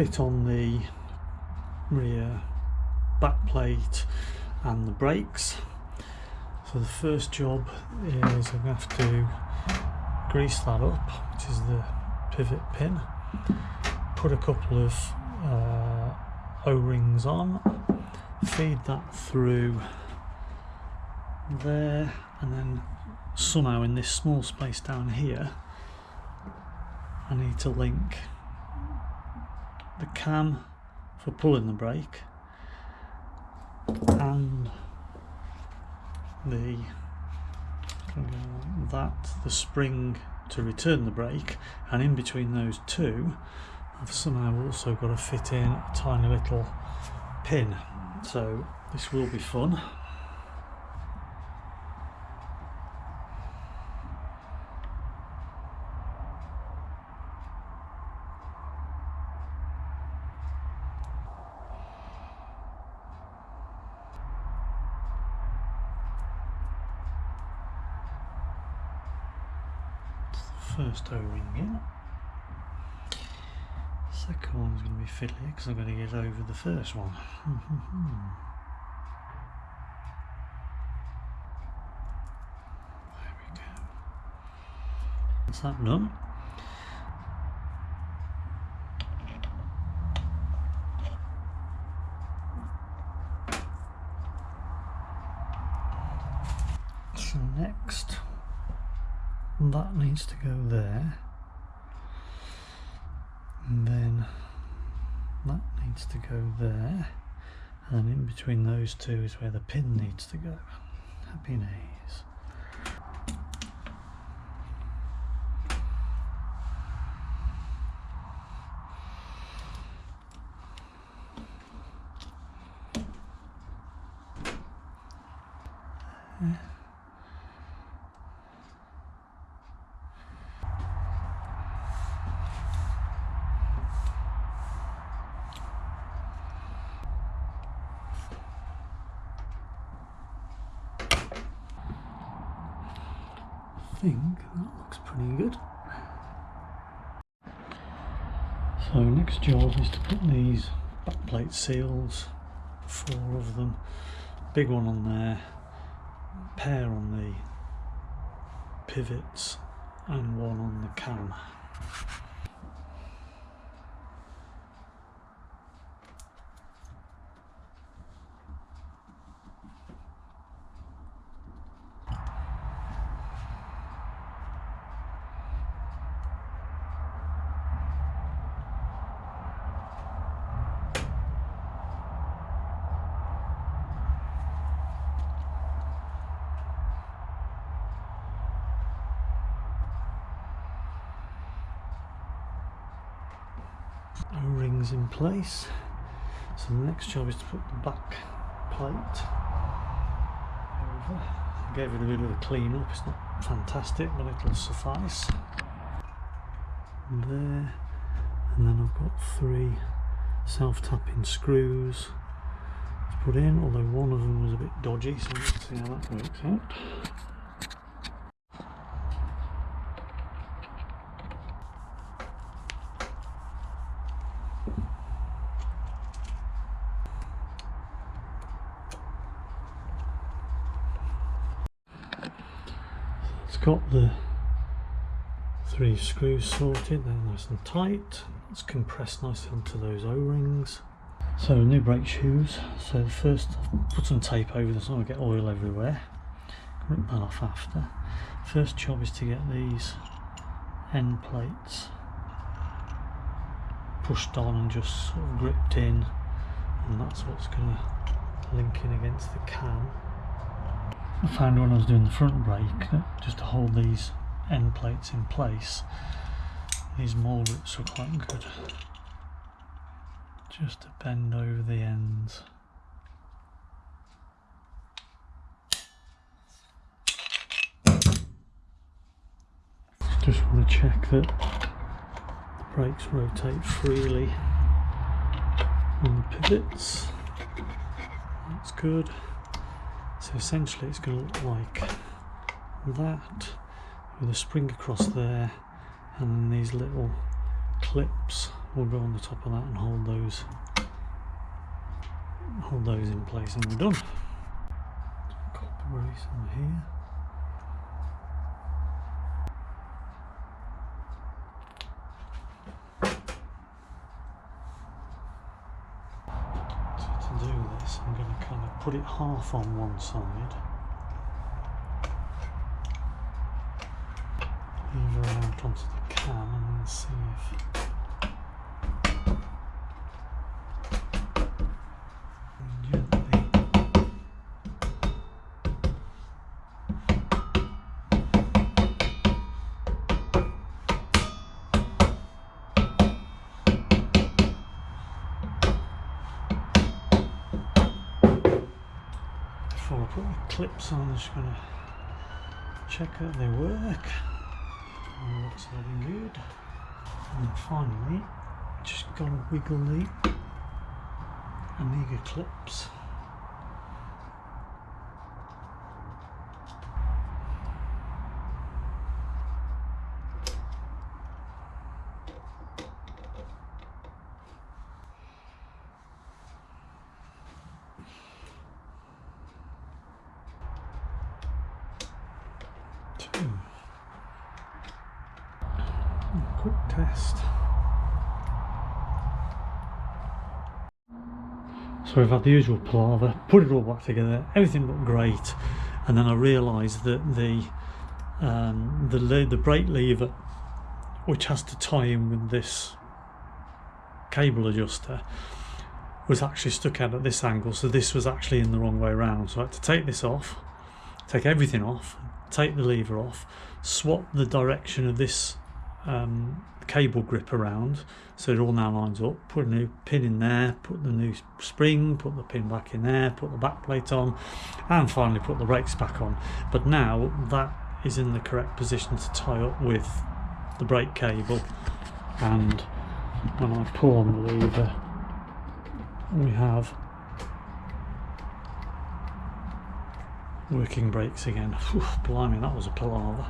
fit on the rear back plate and the brakes. So the first job is I'm going to have to grease that up, which is the pivot pin, put a couple of O-rings on, feed that through there, and then somehow in this small space down here I need to link the cam for pulling the brake and the spring to return the brake, and in between those two I've somehow also got to fit in a tiny little pin, so this will be fun. First O-ring in. Second one's going to be fiddly because I'm going to get over the first one. There we go. That's that done. So next, that needs to go there, and then that needs to go there, and then in between those two is where the pin needs to go. Happy days. I think that looks pretty good. So next job is to put these backplate seals, 4 of them, big one on there, pair on the pivots and one on the cam. O-rings in place. So the next job is to put the back plate over. I gave it a bit of a clean up, it's not fantastic but it'll suffice. And there, and then I've got 3 self-tapping screws to put in, although one of them was a bit dodgy, so let's see how that works out. It's got the 3 screws sorted, they're nice and tight. It's compressed nicely onto those O-rings. So new brake shoes. So first I've put some tape over this so I don't get oil everywhere. Rip that off after. First job is to get these end plates pushed on and just sort of gripped in, and that's what's going to link in against the cam. I found when I was doing the front brake that just to hold these end plates in place, these mole grips were quite good, just to bend over the ends. Just want to check that the brakes rotate freely on the pivots. That's good. So essentially it's going to look like that, with a spring across there and then these little clips will go on the top of that and hold those in place, and we're done. Copper grease on here. So to do this, I'm going to kind of put it half on one side, lever out onto the can, and then see if before I put the clips on, I'm just going to check that they work. All looks very good. And then finally, just got to wiggle the Amiga clips. Quick test. So we've had the usual palaver, put it all back together, everything looked great, and then I realised that the brake lever, which has to tie in with this cable adjuster, was actually stuck out at this angle, so this was actually in the wrong way around. So I had to take this off, take everything off, take the lever off, swap the direction of this cable grip around so it all now lines up, put a new pin in there, put the new spring, put the pin back in there, put the back plate on, and finally put the brakes back on. But now that is in the correct position to tie up with the brake cable, and when I pull on the lever we have working brakes again. Whew, blimey, that was a palaver.